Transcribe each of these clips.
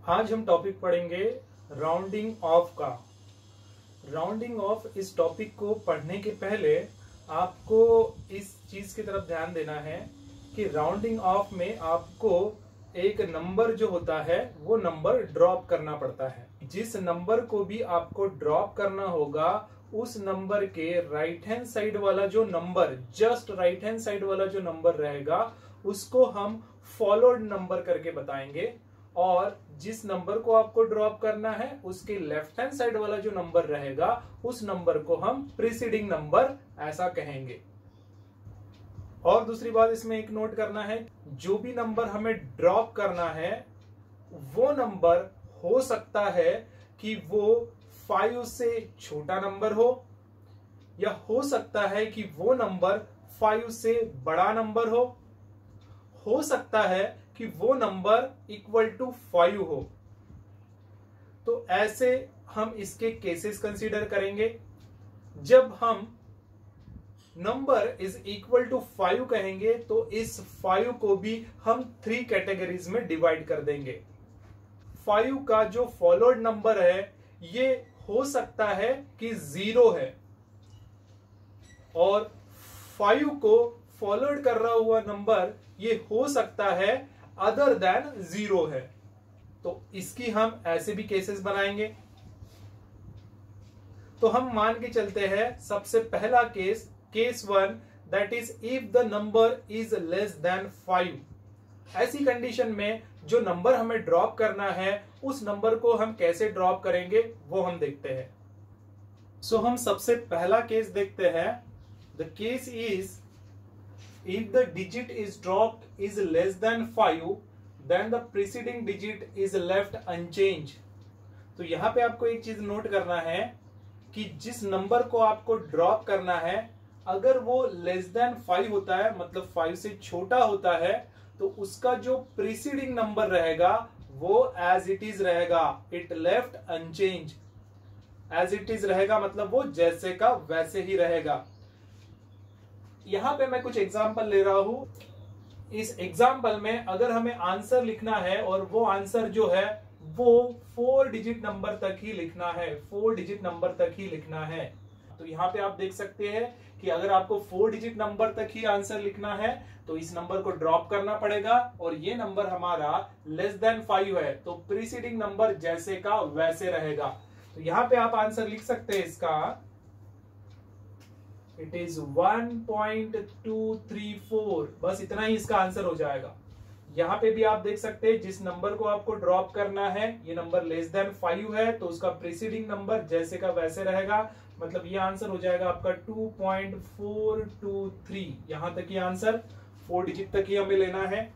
आज हम टॉपिक पढ़ेंगे राउंडिंग ऑफ का। राउंडिंग ऑफ इस टॉपिक को पढ़ने के पहले आपको इस चीज की तरफ ध्यान देना है कि राउंडिंग ऑफ में आपको एक नंबर जो होता है वो नंबर ड्रॉप करना पड़ता है। जिस नंबर को भी आपको ड्रॉप करना होगा उस नंबर के राइट हैंड साइड वाला जो number, just right hand side वाला जो नंबर रहेगा उसको हम फॉलोड नंबर करके बताएंगे, और जिस नंबर को आपको ड्रॉप करना है उसके लेफ्ट हैंड साइड वाला जो नंबर रहेगा उस नंबर को हम प्रीसीडिंग नंबर ऐसा कहेंगे। और दूसरी बात इसमें एक नोट करना है, जो भी नंबर हमें ड्रॉप करना है वो नंबर हो सकता है कि वो 5 से छोटा नंबर हो, या हो सकता है कि वो नंबर 5 से बड़ा नंबर हो सकता है कि वो नंबर इक्वल टू 5 हो। तो ऐसे हम इसके केसेस कंसीडर करेंगे। जब हम नंबर इज इक्वल टू 5 कहेंगे तो इस 5 को भी हम 3 कैटेगरीज में डिवाइड कर देंगे। 5 का जो फॉलोड नंबर है ये हो सकता है कि 0 है, और 5 को फॉलोड कर रहा हुआ नंबर ये हो सकता है अदर देन 0 है। तो इसकी हम ऐसे भी केसेस बनाएंगे। तो हम मान के चलते हैं सबसे पहला case, case 1, that is if the number is less than 5। ऐसी कंडीशन में जो नंबर हमें ड्रॉप करना है उस नंबर को हम कैसे ड्रॉप करेंगे वो हम देखते हैं। सो हम सबसे पहला केस देखते हैं। The case is if the digit is dropped is less than 5 then the preceding digit is left unchanged। तो यहां पे आपको एक चीज नोट करना है कि जिस नंबर को आपको ड्रॉप करना है अगर वो लेस देन 5 होता है, मतलब 5 से छोटा होता है, तो उसका जो प्रीसीडिंग नंबर रहेगा वो एज इट इज रहेगा, it left unchanged. As it is रहेगा मतलब वो जैसे का वैसे ही रहेगा। यहां पे मैं कुछ एग्जांपल ले रहा हूं। इस एग्जांपल में अगर हमें आंसर लिखना है और वो आंसर जो है वो 4 डिजिट नंबर तक ही लिखना है, 4 डिजिट नंबर तक ही लिखना है। तो यहां पे आप देख सकते हैं कि अगर आपको 4 डिजिट नंबर तक ही आंसर लिखना है तो इस नंबर को ड्रॉप करना पड़ेगा, और ये नंबर हमारा लेस देन 5 है तो प्रीसीडिंग नंबर जैसे का वैसे रहेगा। तो यहां पे आप आंसर लिख सकते हैं इसका, इट इज 1.234। बस इतना ही इसका आंसर हो जाएगा। यहां पे भी आप देख सकते हैं जिस नंबर को आपको ड्रॉप करना है ये नंबर लेस देन 5 है तो उसका प्रीसीडिंग नंबर जैसे का वैसे रहेगा, मतलब ये आंसर हो जाएगा आपका 2.423। यहां तक ये आंसर 4 डिजिट तक ही हमें लेना है।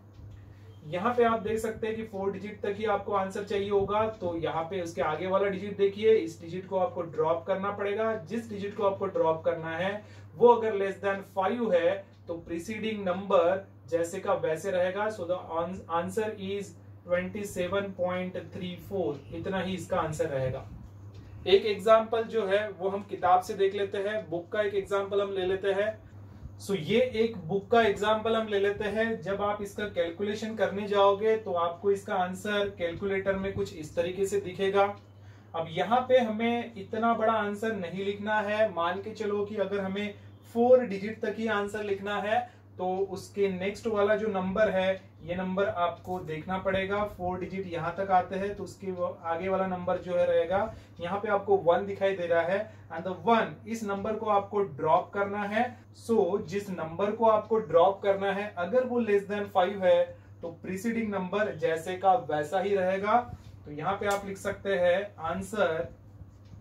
यहाँ पे आप देख सकते हैं कि 4 डिजिट तक ही आपको आंसर चाहिए होगा, तो यहाँ पे उसके आगे वाला डिजिट देखिए, इस डिजिट को आपको ड्रॉप करना पड़ेगा। जिस डिजिट को आपको ड्रॉप करना है वो अगर लेस देन 5 है तो प्रीसीडिंग नंबर जैसे का वैसे रहेगा। So the answer is 27.34। इतना ही इसका आंसर रहेगा। एक एग्जाम्पल जो है वो हम किताब से देख लेते हैं, बुक का एक एग्जाम्पल हम ले लेते हैं। सो ये एक बुक का एग्जाम्पल हम ले लेते हैं। जब आप इसका कैलकुलेशन करने जाओगे तो आपको इसका आंसर कैलकुलेटर में कुछ इस तरीके से दिखेगा। अब यहाँ पे हमें इतना बड़ा आंसर नहीं लिखना है। मान के चलो कि अगर हमें 4 डिजिट तक ही आंसर लिखना है तो उसके नेक्स्ट वाला जो नंबर है ये नंबर आपको देखना पड़ेगा। 4 डिजिट यहाँ तक आते हैं तो उसके आगे वाला नंबर जो है रहेगा, यहाँ पे आपको 1 दिखाई दे रहा है, एंड द 1 इस नंबर को आपको ड्रॉप करना है। सो जिस नंबर को आपको ड्रॉप करना है अगर वो लेस देन 5 है तो प्रीसीडिंग नंबर जैसे का वैसा ही रहेगा। तो यहाँ पे आप लिख सकते हैं answer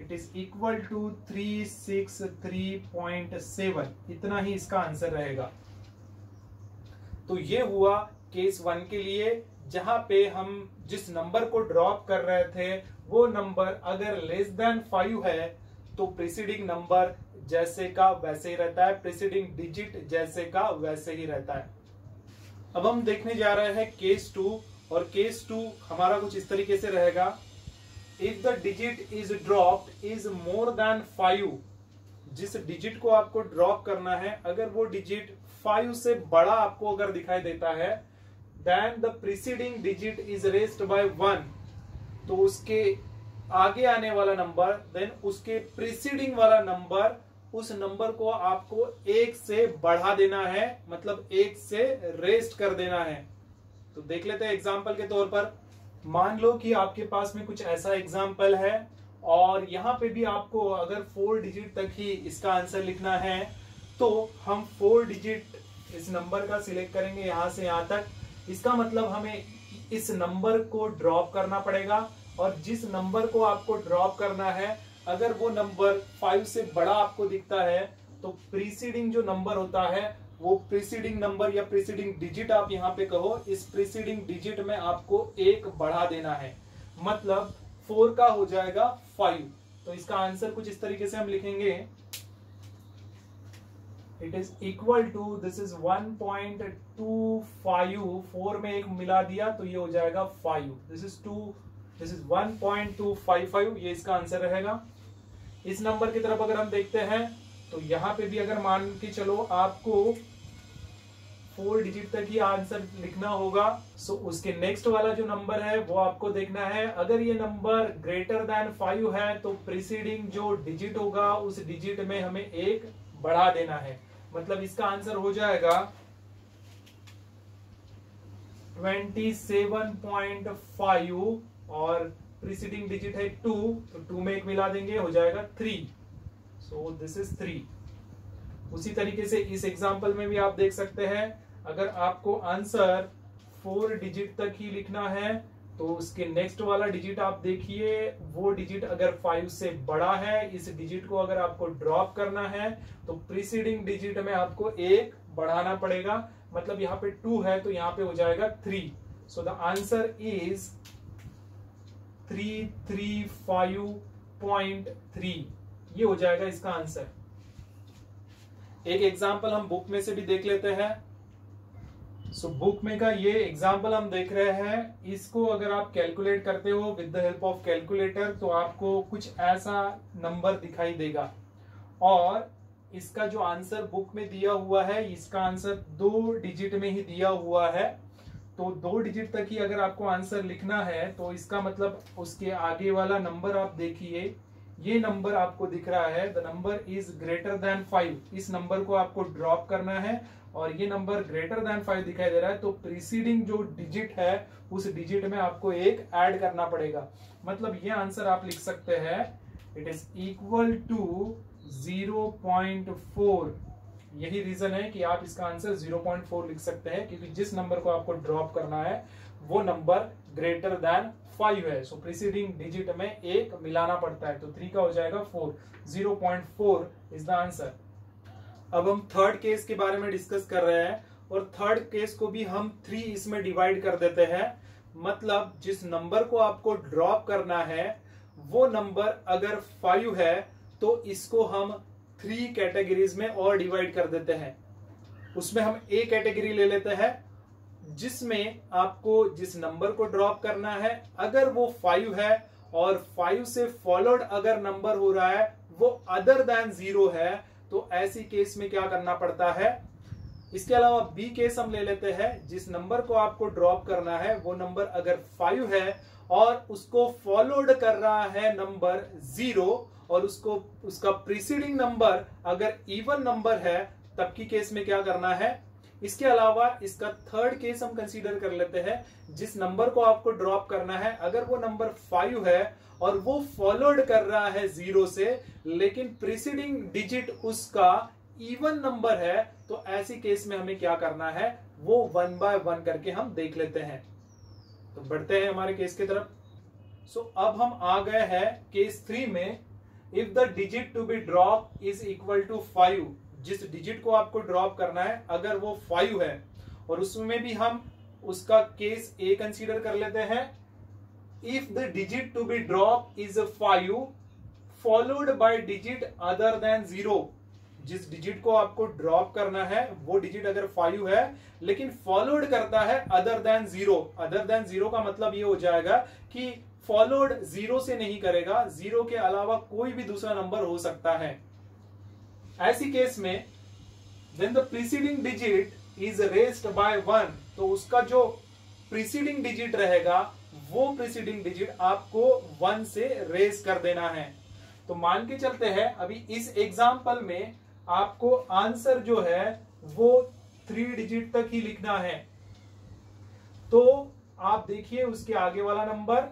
it is equal to 363.7। इतना ही इसका आंसर रहेगा। तो ये हुआ केस 1 के लिए, जहां पे हम जिस नंबर को ड्रॉप कर रहे थे वो नंबर अगर लेस देन 5 है तो प्रीसीडिंग नंबर जैसे का वैसे ही रहता है, प्रीसीडिंग डिजिट जैसे का वैसे ही रहता है। अब हम देखने जा रहे हैं केस 2, और केस 2 हमारा कुछ इस तरीके से रहेगा। If the digit is dropped is more than 5। जिस डिजिट को आपको ड्रॉप करना है अगर वो डिजिट 5 से बड़ा आपको अगर दिखाई देता है, then the preceding digit is raised by 1। तो उसके आगे आने वाला नंबर देन उसके प्रीसीडिंग वाला नंबर, उस नंबर को आपको 1 से बढ़ा देना है, मतलब 1 से रेस्ट कर देना है। तो देख लेते हैं एग्जांपल के तौर पर। मान लो कि आपके पास में कुछ ऐसा एग्जांपल है और यहाँ पे भी आपको अगर 4 डिजिट तक ही इसका आंसर लिखना है तो हम 4 डिजिट इस नंबर का सिलेक्ट करेंगे यहां से यहां तक। इसका मतलब हमें इस नंबर को ड्रॉप करना पड़ेगा, और जिस नंबर को आपको ड्रॉप करना है अगर वो नंबर 5 से बड़ा आपको दिखता है तो प्रीसीडिंग जो नंबर होता है वो प्रीसीडिंग नंबर या प्रीसीडिंग डिजिट आप यहाँ पे कहो, इस प्रीसीडिंग डिजिट में आपको 1 बढ़ा देना है, मतलब 4 का हो जाएगा 5। तो इसका आंसर कुछ इस तरीके से हम लिखेंगे, it is equal to, this is 1.25, 4 में 1 मिला दिया तो ये हो जाएगा 5, दिस इज 1.255, ये इसका आंसर रहेगा। इस नंबर की तरफ अगर हम देखते हैं तो यहाँ पे भी अगर मान के चलो आपको 4 डिजिट तक ही आंसर लिखना होगा, सो उसके नेक्स्ट वाला जो नंबर है वो आपको देखना है। अगर ये नंबर ग्रेटर देन 5 है तो प्रीसीडिंग जो डिजिट होगा उस डिजिट में हमें 1 बढ़ा देना है, मतलब इसका आंसर हो जाएगा 27.5 और प्रीसीडिंग डिजिट है 2, तो 2 में 1 मिला देंगे हो जाएगा 3, सो दिस इज 3। उसी तरीके से इस एग्जांपल में भी आप देख सकते हैं, अगर आपको आंसर 4 डिजिट तक ही लिखना है तो उसके नेक्स्ट वाला डिजिट आप देखिए, वो डिजिट अगर 5 से बड़ा है, इस डिजिट को अगर आपको ड्रॉप करना है तो प्रीसीडिंग डिजिट में आपको 1 बढ़ाना पड़ेगा, मतलब यहाँ पे 2 है तो यहाँ पे हो जाएगा 3। सो द आंसर इज 335.3, ये हो जाएगा इसका आंसर। एक एग्जांपल हम बुक में से भी देख लेते हैं। सो बुक में का ये एग्जांपल हम देख रहे हैं, इसको अगर आप कैलकुलेट करते हो with the help of calculator तो आपको कुछ ऐसा नंबर दिखाई देगा, और इसका जो आंसर बुक में दिया हुआ है इसका आंसर 2 डिजिट में ही दिया हुआ है। तो 2 डिजिट तक ही अगर आपको आंसर लिखना है तो इसका मतलब उसके आगे वाला नंबर आप देखिए, ये नंबर आपको दिख रहा है, the number is greater than 5, इस नंबर को आपको ड्रॉप करना है और ये नंबर ग्रेटर देन 5 दिखाई दे रहा है, तो प्रीसीडिंग जो डिजिट है उस डिजिट में आपको 1 ऐड करना पड़ेगा, मतलब ये आंसर आप लिख सकते हैं इट इज इक्वल टू 0.4। यही रीजन है कि आप इसका आंसर 0.4 लिख सकते हैं, क्योंकि जिस नंबर को आपको ड्रॉप करना है वो नंबर ग्रेटर देन 5 है, सो प्रीसीडिंग डिजिट में 1 मिलाना पड़ता है, तो 3 का हो जाएगा 4, 0.4 इज द आंसर। अब हम थर्ड केस के बारे में डिस्कस कर रहे हैं, और थर्ड केस को भी हम 3 इसमें डिवाइड कर देते हैं, मतलब जिस नंबर को आपको ड्रॉप करना है वो नंबर अगर 5 है तो इसको हम 3 कैटेगरीज में और डिवाइड कर देते हैं। उसमें हम ए कैटेगरी ले लेते हैं जिसमें आपको जिस नंबर को ड्रॉप करना है अगर वो 5 है और 5 से फॉलोड अगर नंबर हो रहा है वो अदर देन 0 है, तो ऐसी केस में क्या करना पड़ता है। इसके अलावा बी केस हम ले लेते हैं, जिस नंबर को आपको ड्रॉप करना है वो नंबर अगर 5 है और उसको फॉलोड कर रहा है नंबर 0 और उसका प्रीसीडिंग नंबर अगर इवन नंबर है, तब की केस में क्या करना है। इसके अलावा इसका थर्ड केस हम कंसीडर कर लेते हैं, जिस नंबर को आपको ड्रॉप करना है अगर वो नंबर 5 है और वो फॉलोड कर रहा है 0 से, लेकिन प्रीसीडिंग डिजिट उसका इवन नंबर है, तो ऐसी केस में हमें क्या करना है वो 1 बाय 1 करके हम देख लेते हैं। तो बढ़ते हैं हमारे केस की तरफ। सो अब हम आ गए हैं केस 3 में। If the digit to be drop is equal to 5, जिस डिजिट को आपको ड्रॉप करना है अगर वो 5 है, और उसमें भी हम उसका केस ए कंसीडर कर लेते हैं। If the digit to be drop is 5 followed by digit other than 0, जिस डिजिट को आपको ड्रॉप करना है वो डिजिट अगर 5 है लेकिन फॉलोड करता है अदर देन 0। अदर देन 0 का मतलब ये हो जाएगा कि फॉलोड 0 से नहीं करेगा, 0 के अलावा कोई भी दूसरा नंबर हो सकता है। ऐसी केस में when the preceding digit is raised by 1, तो उसका जो preceding digit रहेगा वो प्रीसीडिंग डिजिट आपको 1 से रेस कर देना है। तो मान के चलते हैं अभी इस एग्जाम्पल में आपको आंसर जो है वो 3 डिजिट तक ही लिखना है। तो आप देखिए उसके आगे वाला नंबर,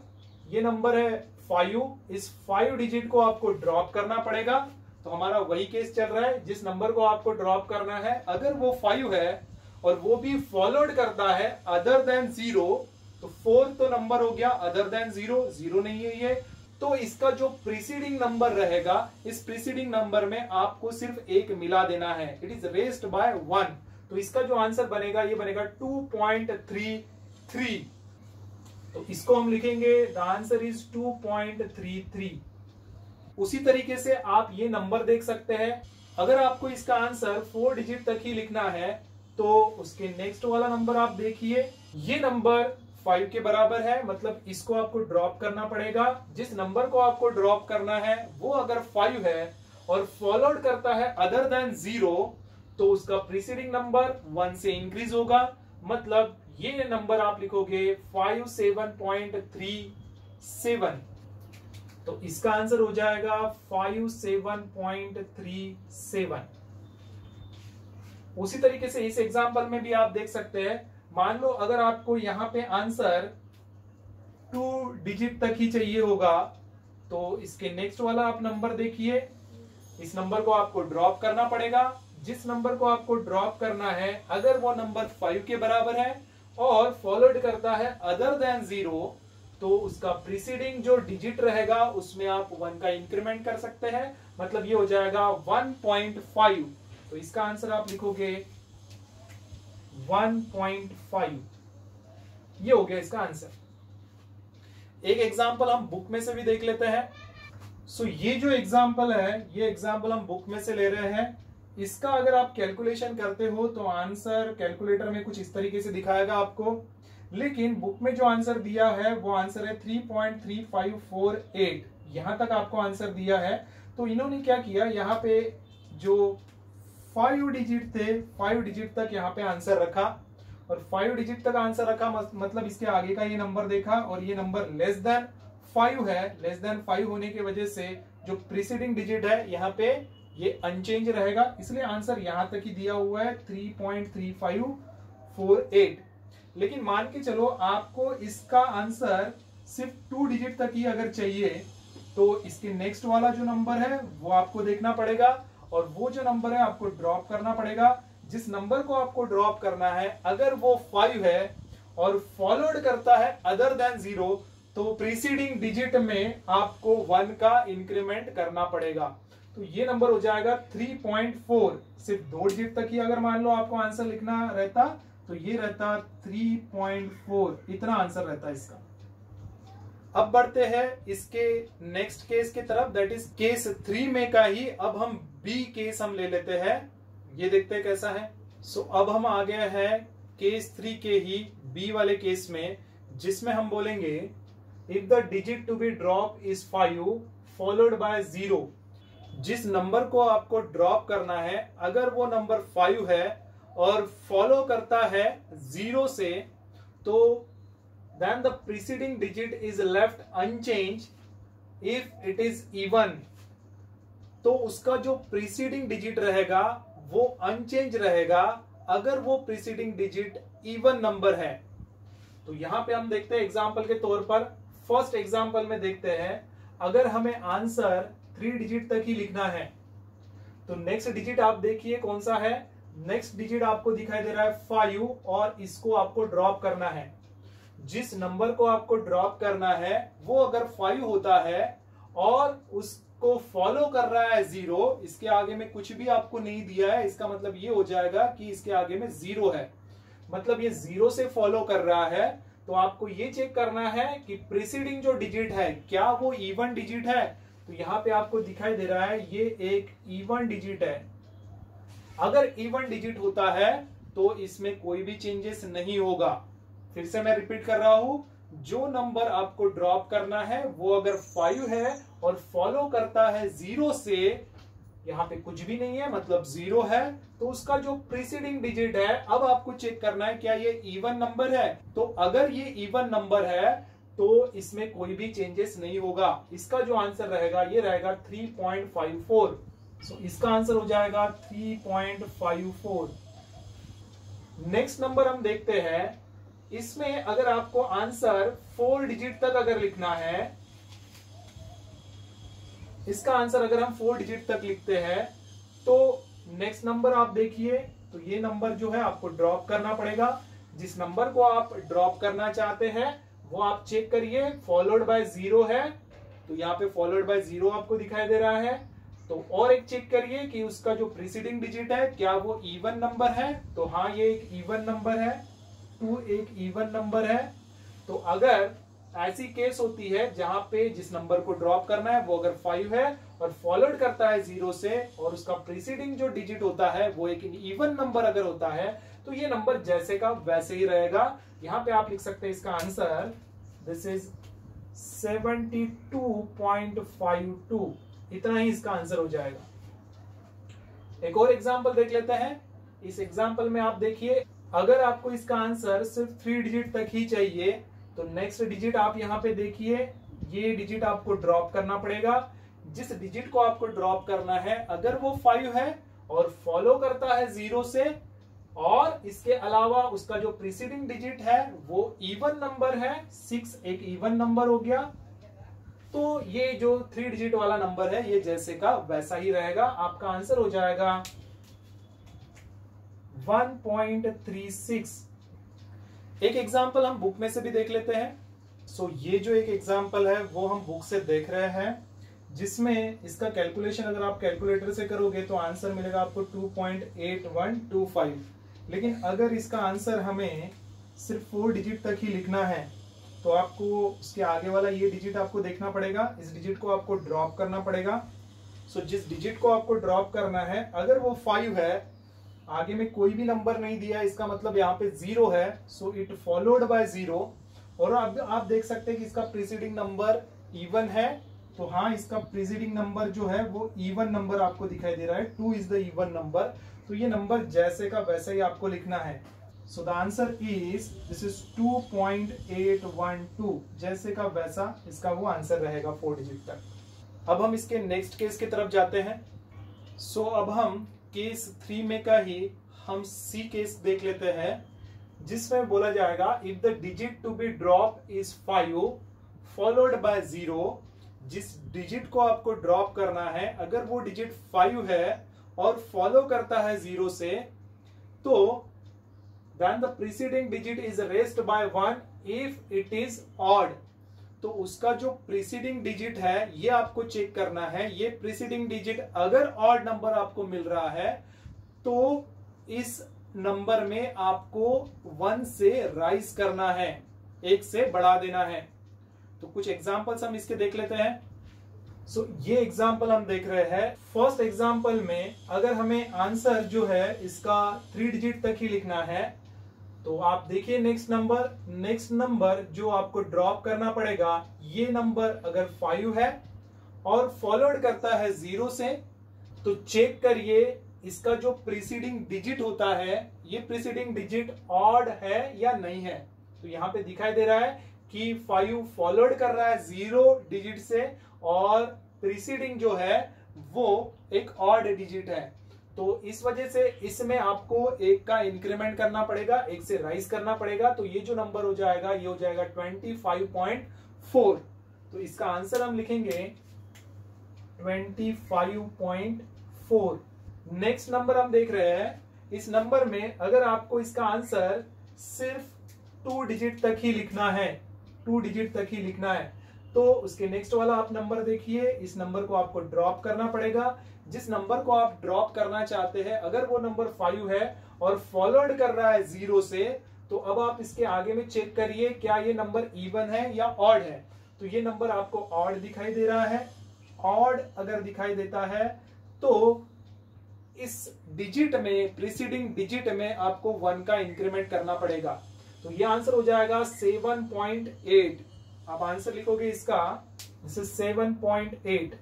ये नंबर है 5, इस 5 डिजिट को आपको ड्रॉप करना पड़ेगा। तो हमारा वही केस चल रहा है, जिस नंबर को आपको ड्रॉप करना है अगर वो 5 है और वो भी फॉलोड करता है अदर देन 0, तो 4 तो नंबर हो गया, अदर देन 0, 0 नहीं है ये, तो इसका जो प्रीसीडिंग नंबर रहेगा, इस प्रीसीडिंग नंबर में आपको सिर्फ एक मिला देना है, इट इज रेस्ड बाय 1। तो इसका जो आंसर बनेगा ये बनेगा 2.33। तो इसको हम लिखेंगे द आंसर इज 2.33। उसी तरीके से आप ये नंबर देख सकते हैं, अगर आपको इसका आंसर 4 डिजिट तक ही लिखना है तो उसके नेक्स्ट वाला नंबर आप देखिए, ये नंबर 5 के बराबर है, मतलब इसको आपको ड्रॉप करना पड़ेगा। जिस नंबर को आपको ड्रॉप करना है वो अगर 5 है और फॉलोड करता है अदर देन 0, तो उसका प्रीसीडिंग नंबर 1 से इंक्रीज होगा, मतलब ये नंबर आप लिखोगे 57.37। तो इसका आंसर हो जाएगा 57.37। उसी तरीके से इस एग्जांपल में भी आप देख सकते हैं, मान लो अगर आपको यहां पे आंसर 2 डिजिट तक ही चाहिए होगा, तो इसके नेक्स्ट वाला आप नंबर देखिए, इस नंबर को आपको ड्रॉप करना पड़ेगा। जिस नंबर को आपको ड्रॉप करना है अगर वो नंबर 5 के बराबर है और फॉलोड करता है अदर देन 0, तो उसका प्रीसीडिंग जो डिजिट रहेगा उसमें आप 1 का इंक्रीमेंट कर सकते हैं, मतलब ये हो जाएगा 1.5। तो इसका आंसर आप लिखोगे 1.5। ये हो गया इसका आंसर। एक एग्जांपल हम बुक में से भी देख लेते हैं। सो ये जो एग्जांपल है, ये एग्जांपल हम बुक में से ले रहे हैं। इसका अगर आप कैलकुलेशन करते हो तो आंसर कैलकुलेटर में कुछ इस तरीके से दिखाएगा आपको, लेकिन बुक में जो आंसर दिया है वो आंसर है 3.3548। यहां तक आपको आंसर दिया है। तो इन्होंने क्या किया, यहाँ पे जो 5 डिजिट थे, 5 डिजिट तक यहाँ पे आंसर रखा, और 5 डिजिट तक आंसर रखा मतलब इसके आगे का ये नंबर देखा और ये नंबर लेस देन 5 है। लेस देन 5 होने की वजह से जो प्रीसीडिंग डिजिट है यहाँ पे ये अनचेंज रहेगा, इसलिए आंसर यहां तक ही दिया हुआ है 3.3548। लेकिन मान के चलो आपको इसका आंसर सिर्फ 2 डिजिट तक ही अगर चाहिए, तो इसके नेक्स्ट वाला जो नंबर है वो आपको देखना पड़ेगा और वो जो नंबर है आपको ड्रॉप करना पड़ेगा। जिस नंबर को आपको ड्रॉप करना है अगर वो 5 है और फॉलोड करता है अदर देन 0, तो प्रीसीडिंग डिजिट में आपको 1 का इंक्रीमेंट करना पड़ेगा। तो ये नंबर हो जाएगा 3.4। सिर्फ 2 डिजिट तक ही अगर मान लो आपको आंसर लिखना रहता तो ये रहता 3.4, इतना आंसर रहता इसका। अब बढ़ते हैं इसके नेक्स्ट केस की तरफ, दैट इज केस 3 में का ही अब हम बी केस हम ले लेते हैं। ये देखते हैं कैसा है। सो अब हम आ गए हैं केस 3 के ही बी वाले केस में, जिसमें हम बोलेंगे if the digit to be drop is 5 followed by 0। जिस नंबर को आपको ड्रॉप करना है अगर वो नंबर 5 है और फॉलो करता है 0 से, तो then the preceding digit is left unchanged if it is even। तो उसका जो preceding digit रहेगा वो अनचेंज रहेगा अगर वो preceding digit even नंबर है। तो यहां पे हम देखते हैं एग्जांपल के तौर पर, फर्स्ट एग्जांपल में देखते हैं, अगर हमें आंसर 3 डिजिट तक ही लिखना है तो नेक्स्ट डिजिट आप देखिए कौन सा है। नेक्स्ट डिजिट आपको दिखाई दे रहा है 5 और इसको आपको ड्रॉप करना है। जिस नंबर को आपको ड्रॉप करना है वो अगर 5 होता है और उसको फॉलो कर रहा है 0, इसके आगे में कुछ भी आपको नहीं दिया है, इसका मतलब ये हो जाएगा कि इसके आगे में 0 है, मतलब ये 0 से फॉलो कर रहा है। तो आपको ये चेक करना है कि प्रीसीडिंग जो डिजिट है क्या वो इवन डिजिट है। तो यहाँ पे आपको दिखाई दे रहा है ये एक इवन डिजिट है। अगर इवन डिजिट होता है तो इसमें कोई भी चेंजेस नहीं होगा। फिर से मैं रिपीट कर रहा हूं, जो नंबर आपको ड्रॉप करना है वो अगर 5 है और फॉलो करता है 0 से, यहाँ पे कुछ भी नहीं है मतलब 0 है, तो उसका जो प्रीसीडिंग डिजिट है अब आपको चेक करना है क्या ये इवन नंबर है। तो अगर ये इवन नंबर है तो इसमें कोई भी चेंजेस नहीं होगा। इसका जो आंसर रहेगा ये रहेगा 3.54। सो इसका आंसर हो जाएगा 3.54। नेक्स्ट नंबर हम देखते हैं। इसमें अगर आपको आंसर 4 डिजिट तक अगर लिखना है, इसका आंसर अगर हम 4 डिजिट तक लिखते हैं तो नेक्स्ट नंबर आप देखिए, तो ये नंबर जो है आपको ड्रॉप करना पड़ेगा। जिस नंबर को आप ड्रॉप करना चाहते हैं वो आप चेक करिए, फॉलोड बाय 0 है, तो यहाँ पे फॉलोड बाय 0 आपको दिखाई दे रहा है। तो और एक चेक करिए कि उसका जो प्रीसीडिंग डिजिट है क्या वो इवन नंबर है, तो हाँ ये एक इवन नंबर है, 2 एक इवन नंबर है। तो अगर ऐसी केस होती है जहां पे जिस नंबर को ड्रॉप करना है वो अगर 5 है और फॉलोड करता है 0 से और उसका प्रीसीडिंग जो डिजिट होता है वो एक इवन नंबर अगर होता है तो ये नंबर जैसे का वैसे ही रहेगा। यहां पे आप लिख सकते हैं इसका आंसर दिस इज 72.52। इतना ही इसका आंसर हो जाएगा। एक और एग्जांपल देख लेते हैं। इस एग्जांपल में आप देखिए, अगर आपको इसका आंसर सिर्फ 3 डिजिट तक ही चाहिए तो नेक्स्ट डिजिट आप यहाँ पे देखिए, ये डिजिट आपको ड्रॉप करना पड़ेगा। जिस डिजिट को आपको ड्रॉप करना है अगर वो 5 है और फॉलो करता है 0 से और इसके अलावा उसका जो प्रीसीडिंग डिजिट है वो इवन नंबर है, 6 एक इवन नंबर हो गया, तो ये जो 3 डिजिट वाला नंबर है ये जैसे का वैसा ही रहेगा। आपका आंसर हो जाएगा 1.36। एक एग्जाम्पल हम बुक में से भी देख लेते हैं। सो ये जो एक एग्जाम्पल है वो हम बुक से देख रहे हैं, जिसमें इसका कैलकुलेशन अगर आप कैलकुलेटर से करोगे तो आंसर मिलेगा आपको 2.8125। लेकिन अगर इसका आंसर हमें सिर्फ 4 डिजिट तक ही लिखना है तो आपको उसके आगे वाला ये डिजिट आपको देखना पड़ेगा, इस डिजिट को आपको ड्रॉप करना पड़ेगा। सो जिस डिजिट को आपको ड्रॉप करना है अगर वो 5 है, आगे में कोई भी नंबर नहीं दिया, इसका मतलब यहाँ पे 0 है, सो इट फॉलोड बाय 0। और अब आप देख सकते हैं कि इसका प्रीसीडिंग नंबर इवन है, तो हाँ इसका प्रीसीडिंग नंबर जो है वो इवन नंबर आपको दिखाई दे रहा है, 2 इज द इवन नंबर। तो ये नंबर जैसे का वैसा ही आपको लिखना है। So the answer is this is 2.812। जैसे का वैसा इसका वो आंसर रहेगा 4 डिजिट तक। अब हम इसके नेक्स्ट केस की तरफ जाते हैं। सो अब हम केस 3 में का ही हम सी केस देख लेते हैं, जिसमें बोला जाएगा if the digit to be drop is 5 followed by 0। जिस डिजिट को आपको ड्रॉप करना है अगर वो डिजिट 5 है और फॉलो करता है 0 से, तो then the preceding digit is raised by 1 if it is odd। तो उसका जो प्रीसीडिंग डिजिट है ये आपको चेक करना है। ये प्रीसीडिंग डिजिट अगर ऑड नंबर आपको मिल रहा है तो इस नंबर में आपको 1 से राइज करना है, 1 से बढ़ा देना है। तो कुछ एग्जांपल्स हम इसके देख लेते हैं। सो ये एग्जांपल हम देख रहे हैं। फर्स्ट एग्जांपल में अगर हमें आंसर जो है इसका 3 डिजिट तक ही लिखना है तो आप देखिए नेक्स्ट नंबर जो आपको ड्रॉप करना पड़ेगा, ये नंबर अगर 5 है और फॉलोड करता है 0 से, तो चेक करिए इसका जो प्रीसीडिंग डिजिट होता है ये प्रीसीडिंग डिजिट ऑड है या नहीं है। तो यहाँ पे दिखाई दे रहा है कि 5 फॉलोड कर रहा है 0 डिजिट से और प्रीसीडिंग जो है वो एक ऑड डिजिट है। तो इस वजह से इसमें आपको 1 का इंक्रीमेंट करना पड़ेगा, 1 से राइज करना पड़ेगा। तो ये जो नंबर हो जाएगा ये हो जाएगा 25.4। तो इसका आंसर हम लिखेंगे 25.4। नेक्स्ट नंबर हम देख रहे हैं। इस नंबर में अगर आपको इसका आंसर सिर्फ 2 डिजिट तक ही लिखना है, 2 डिजिट तक ही लिखना है, तो उसके नेक्स्ट वाला आप नंबर देखिए। इस नंबर को आपको ड्रॉप करना पड़ेगा। जिस नंबर को आप ड्रॉप करना चाहते हैं अगर वो नंबर 5 है और फॉलोड कर रहा है 0 से, तो अब आप इसके आगे में चेक करिए क्या ये नंबर इवन है या ऑड है। तो ये नंबर आपको ऑड दिखाई दे रहा है। ऑड अगर दिखाई देता है तो इस डिजिट में, प्रीसीडिंग डिजिट में आपको 1 का इंक्रीमेंट करना पड़ेगा। तो ये आंसर हो जाएगा 7.8। आप आंसर लिखोगे इसका 7.8।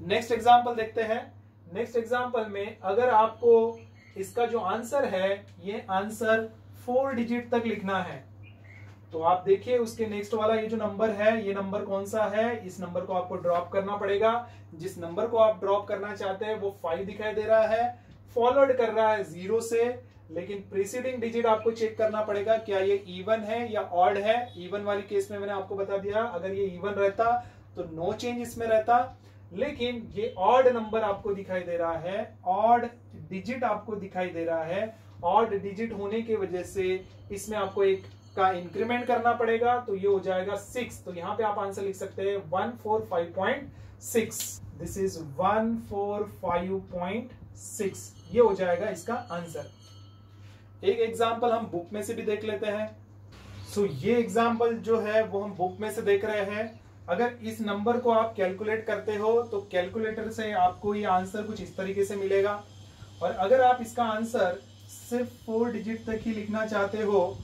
नेक्स्ट एग्जांपल देखते हैं। नेक्स्ट एग्जांपल में अगर आपको इसका जो आंसर है ये आंसर 4 डिजिट तक लिखना है तो आप देखिए उसके नेक्स्ट वाला ये जो नंबर है, ये नंबर कौन सा है, इस नंबर को आपको ड्रॉप करना पड़ेगा। जिस नंबर को आप ड्रॉप करना चाहते हैं वो 5 दिखाई दे रहा है, फॉलोड कर रहा है 0 से, लेकिन प्रीसीडिंग डिजिट आपको चेक करना पड़ेगा क्या ये इवन है या ऑड है। इवन वाली केस में मैंने आपको बता दिया, अगर ये इवन रहता तो नो चेंज इसमें रहता, लेकिन ये ऑड नंबर आपको दिखाई दे रहा है, ऑड डिजिट आपको दिखाई दे रहा है। ऑड डिजिट होने की वजह से इसमें आपको एक का इंक्रीमेंट करना पड़ेगा, तो ये हो जाएगा 6। तो यहां पे आप आंसर लिख सकते हैं 145.6। दिस इज 145.6, ये हो जाएगा इसका आंसर। एक एग्जांपल हम बुक में से भी देख लेते हैं। सो ये एग्जांपल जो है वो हम बुक में से देख रहे हैं। अगर इस नंबर को आप कैलकुलेट करते हो तो कैलकुलेटर से आपको ये आंसर कुछ इस तरीके से मिलेगा। और अगर आप इसका आंसर सिर्फ 4 डिजिट तक ही लिखना चाहते हो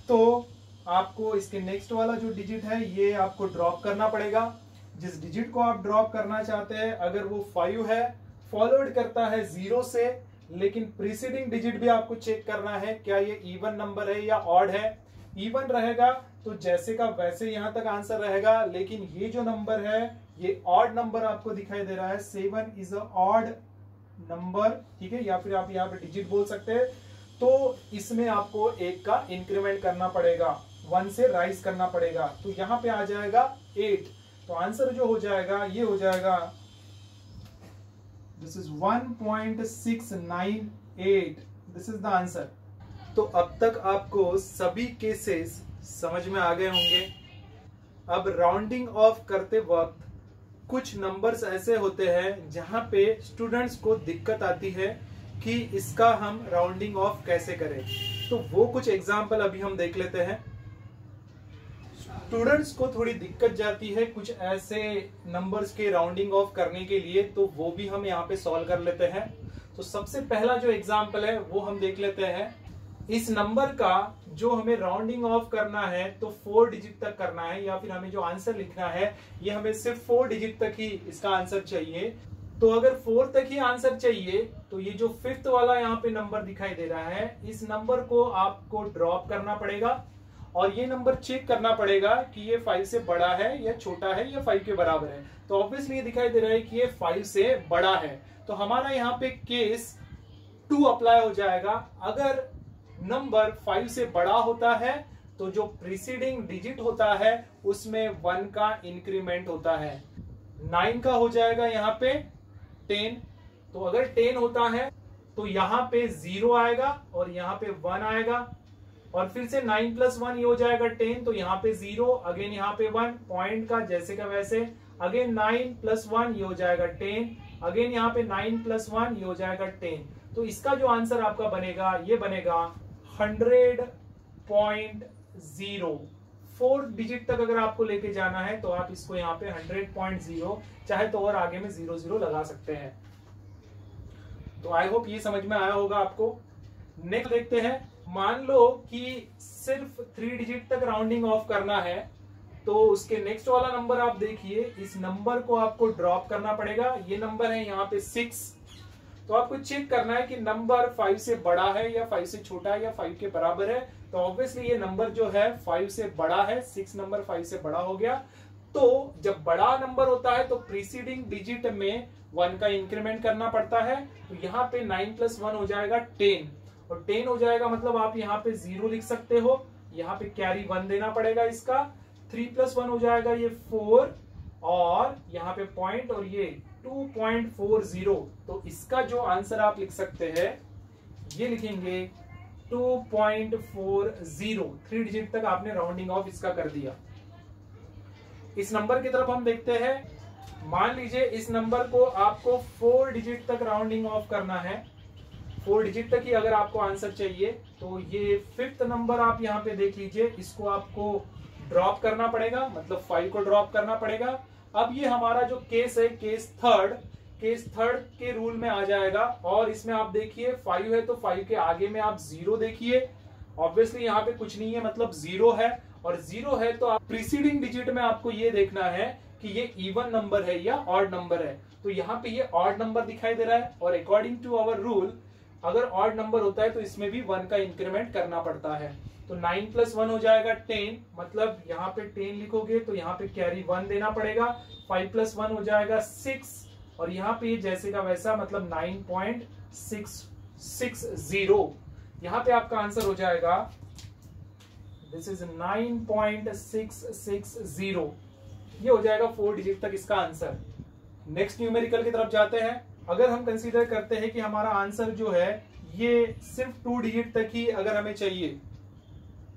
तो आपको इसके नेक्स्ट वाला जो डिजिट है ये आपको ड्रॉप करना पड़ेगा। जिस डिजिट को आप ड्रॉप करना चाहते हैं अगर वो 5 है, फॉलोड करता है 0 से, लेकिन प्रीसीडिंग डिजिट भी आपको चेक करना है क्या ये इवन नंबर है या ऑड है। इवन रहेगा तो जैसे का वैसे यहां तक आंसर रहेगा, लेकिन ये जो नंबर है ये ऑड नंबर आपको दिखाई दे रहा है। 7 इज अ ऑड नंबर, ठीक है, या फिर आप यहाँ पे डिजिट बोल सकते हैं। तो इसमें आपको 1 का इंक्रीमेंट करना पड़ेगा, 1 से राइज करना पड़ेगा, तो यहां पे आ जाएगा 8। तो आंसर जो हो जाएगा ये हो जाएगा, this is 1.698, this is the answer. तो अब तक आपको सभी केसेस समझ में आ गए होंगे। अब राउंडिंग ऑफ करते वक्त कुछ नंबर्स ऐसे होते हैं जहां पे स्टूडेंट्स को दिक्कत आती है कि इसका हम राउंडिंग ऑफ कैसे करें। तो वो कुछ एग्जाम्पल अभी हम देख लेते हैं। स्टूडेंट्स को थोड़ी दिक्कत जाती है कुछ ऐसे नंबर्स के राउंडिंग ऑफ करने के लिए, तो वो भी हम यहाँ पे सॉल्व कर लेते हैं। तो सबसे पहला जो एग्जाम्पल है वो हम देख लेते हैं। इस नंबर का जो हमें राउंडिंग ऑफ करना है तो 4 डिजिट तक करना है, या फिर हमें जो आंसर लिखना है ये हमें सिर्फ 4 डिजिट तक ही इसका आंसर चाहिए। तो अगर 4 तक ही आंसर चाहिए तो ये जो 5th वाला यहाँ पे नंबर दिखाई दे रहा है, इस नंबर को आपको ड्रॉप करना पड़ेगा और ये नंबर चेक करना पड़ेगा कि ये 5 से बड़ा है या छोटा है या 5 के बराबर है। तो ऑब्वियसली ये दिखाई दे रहा है कि ये 5 से बड़ा है, तो हमारा यहाँ पे केस 2 अप्लाई हो जाएगा। अगर नंबर 5 से बड़ा होता है तो जो प्रीसीडिंग डिजिट होता है उसमें 1 का इंक्रीमेंट होता है। 9 का हो जाएगा यहाँ पे 10। तो अगर 10 होता है तो यहाँ पे 0 आएगा और यहाँ पे 1 आएगा, और फिर से 9 + 1 ये हो जाएगा 10, तो यहाँ पे 0, अगेन यहाँ पे 1, पॉइंट का जैसे का वैसे, अगेन 9 + 1 ये हो जाएगा 10, अगेन यहाँ पे 9 + 1 ये हो जाएगा 10। तो इसका जो आंसर आपका बनेगा ये बनेगा 100.0। 4 डिजिट तक अगर आपको लेके जाना है तो आप इसको यहाँ पे 100.0, चाहे तो और आगे में 00 लगा सकते हैं। तो आई होप ये समझ में आया होगा आपको। नेक्स्ट देखते हैं। मान लो कि सिर्फ 3 डिजिट तक राउंडिंग ऑफ करना है, तो उसके नेक्स्ट वाला नंबर आप देखिए, इस नंबर को आपको ड्रॉप करना पड़ेगा। ये नंबर है यहाँ पे 6। तो आपको चेक करना है कि नंबर 5 से बड़ा है या 5 से छोटा है या 5 के बराबर है। तो ऑब्वियसली ये नंबर जो है 5 से बड़ा है, 6 नंबर 5 से बड़ा हो गया। तो जब बड़ा नंबर होता है तो प्रीसीडिंग डिजिट में 1 का इंक्रीमेंट करना पड़ता है। तो यहाँ पे 9 + 1 हो जाएगा 10, और 10 हो जाएगा मतलब आप यहाँ पे 0 लिख सकते हो, यहाँ पे कैरी 1 देना पड़ेगा इसका। 3 + 1 हो जाएगा ये 4, और यहाँ पे पॉइंट, और ये 2.40। तो इसका जो आंसर आप लिख सकते हैं ये लिखेंगे 2.40। 3 डिजिट तक आपने राउंडिंग ऑफ इसका कर दिया। इस नंबर की तरफ हम देखते हैं। मान लीजिए इस नंबर को आपको 4 डिजिट तक राउंडिंग ऑफ करना है। 4 डिजिट तक ही अगर आपको आंसर चाहिए तो ये 5th नंबर आप यहाँ पे देख लीजिए, इसको आपको ड्रॉप करना पड़ेगा, मतलब 5 को ड्रॉप करना पड़ेगा। अब ये हमारा जो केस है, केस थर्ड के रूल में आ जाएगा। और इसमें आप देखिए 5 है तो 5 के आगे में आप 0 देखिए। ऑब्वियसली यहाँ पे कुछ नहीं है, मतलब 0 है, और 0 है तो आप प्रीसीडिंग डिजिट में आपको ये देखना है कि ये इवन नंबर है या ऑड नंबर है। तो यहाँ पे ये ऑड नंबर दिखाई दे रहा है, और अकॉर्डिंग टू आवर रूल अगर ऑड नंबर होता है तो इसमें भी 1 का इंक्रीमेंट करना पड़ता है। तो 9 + 1 हो जाएगा 10, मतलब यहाँ पे 10 लिखोगे तो यहाँ पे कैरी 1 देना पड़ेगा। 5 + 1 हो जाएगा 6, और यहाँ पे जैसे का वैसा, मतलब 9.660। यहाँ पे आपका आंसर हो जाएगा, दिस इज 9.660। ये हो जाएगा 4 डिजिट तक इसका आंसर। नेक्स्ट न्यूमेरिकल की तरफ जाते हैं। अगर हम कंसीडर करते हैं कि हमारा आंसर जो है ये सिर्फ 2 डिजिट तक ही अगर हमें चाहिए,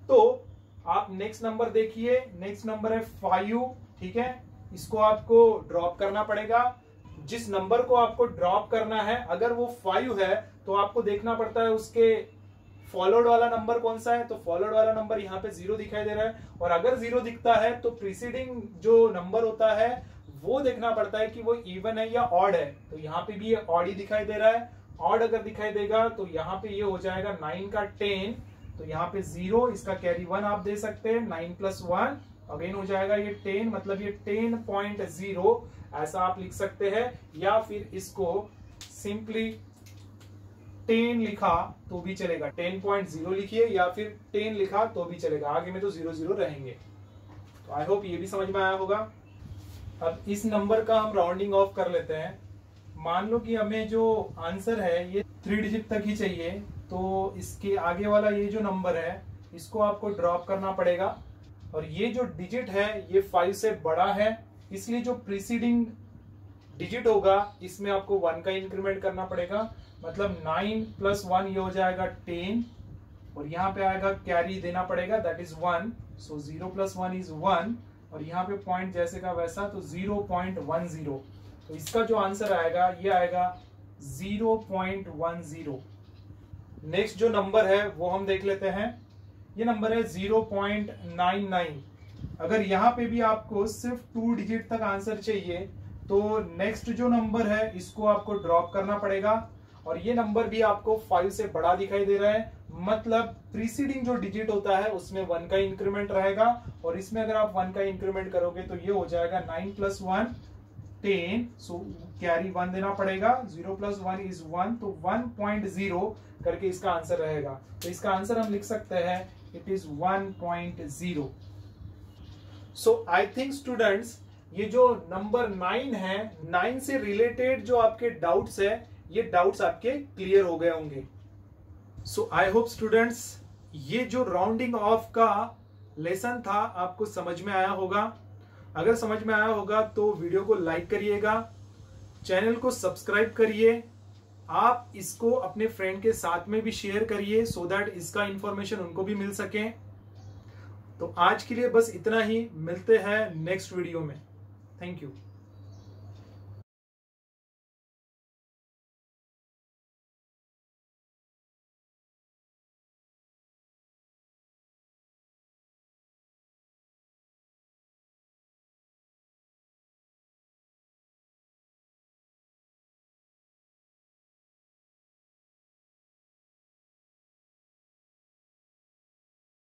तो आप नेक्स्ट नंबर देखिए। नेक्स्ट नंबर है 5, ठीक है। इसको आपको ड्रॉप करना पड़ेगा। जिस नंबर को आपको ड्रॉप करना है, अगर वो 5 है तो आपको देखना पड़ता है उसके फॉलोड वाला नंबर कौन सा है। तो फॉलोड वाला नंबर यहाँ पे 0 दिखाई दे रहा है, और अगर 0 दिखता है तो प्रीसीडिंग जो नंबर होता है वो देखना पड़ता है कि वो इवन है या ऑड है। तो यहाँ पे भी ये ऑड ही दिखाई दे रहा है। ऑड अगर दिखाई देगा तो यहाँ पे ये हो जाएगा 9 का 10, तो यहाँ पे 0, इसका कैरी 1 आप दे सकते हैं। 9 + 1 अगेन हो जाएगा ये 10, मतलब ये 10.0 ऐसा आप लिख सकते हैं। या फिर इसको सिंपली 10 लिखा तो भी चलेगा, 10.0 लिखिए या फिर 10 लिखा तो भी चलेगा, आगे में तो 0 0 रहेंगे। तो आई होप ये भी समझ में आया होगा। अब इस नंबर का हम राउंडिंग ऑफ कर लेते हैं। मान लो कि हमें जो आंसर है ये 3 डिजिट तक ही चाहिए, तो इसके आगे वाला ये जो नंबर है इसको आपको ड्रॉप करना पड़ेगा, और ये जो डिजिट है ये 5 से बड़ा है, इसलिए जो प्रीसीडिंग डिजिट होगा इसमें आपको 1 का इंक्रीमेंट करना पड़ेगा। मतलब 9 + 1 ये हो जाएगा 10, और यहाँ पे आएगा कैरी देना पड़ेगा, दैट इज 1। सो 0 + 1 इज 1, और यहाँ पे पॉइंट जैसे का वैसा, तो 0.10। तो इसका जो आंसर आएगा ये आएगा 0.10। नेक्स्ट जो नंबर है वो हम देख लेते हैं। ये नंबर है 0.99। अगर यहाँ पे भी आपको सिर्फ 2 डिजिट तक आंसर चाहिए, तो नेक्स्ट जो नंबर है इसको आपको ड्रॉप करना पड़ेगा, और ये नंबर भी आपको 5 से बड़ा दिखाई दे रहा है, मतलब प्रीसीडिंग जो डिजिट होता है उसमें 1 का इंक्रीमेंट रहेगा, और इसमें अगर आप 1 का इंक्रीमेंट करोगे तो ये हो जाएगा 9 + 1 10, सो कैरी 1 देना पड़ेगा। 0 + 1 इज 1, तो 1.0 करके इसका आंसर रहेगा। तो इसका आंसर हम लिख सकते हैं, it is 1.0। So I think students, ये जो नंबर 9 है, 9 से रिलेटेड जो आपके डाउट्स है, ये डाउट्स आपके क्लियर हो गए होंगे। सो आई होप स्टूडेंट्स, ये जो राउंडिंग ऑफ का लेसन था आपको समझ में आया होगा। अगर समझ में आया होगा तो वीडियो को लाइक करिएगा, चैनल को सब्सक्राइब करिए, आप इसको अपने फ्रेंड के साथ में भी शेयर करिए, सो दैट इसका इंफॉर्मेशन उनको भी मिल सके। तो आज के लिए बस इतना ही, मिलते हैं नेक्स्ट वीडियो में। Thank you.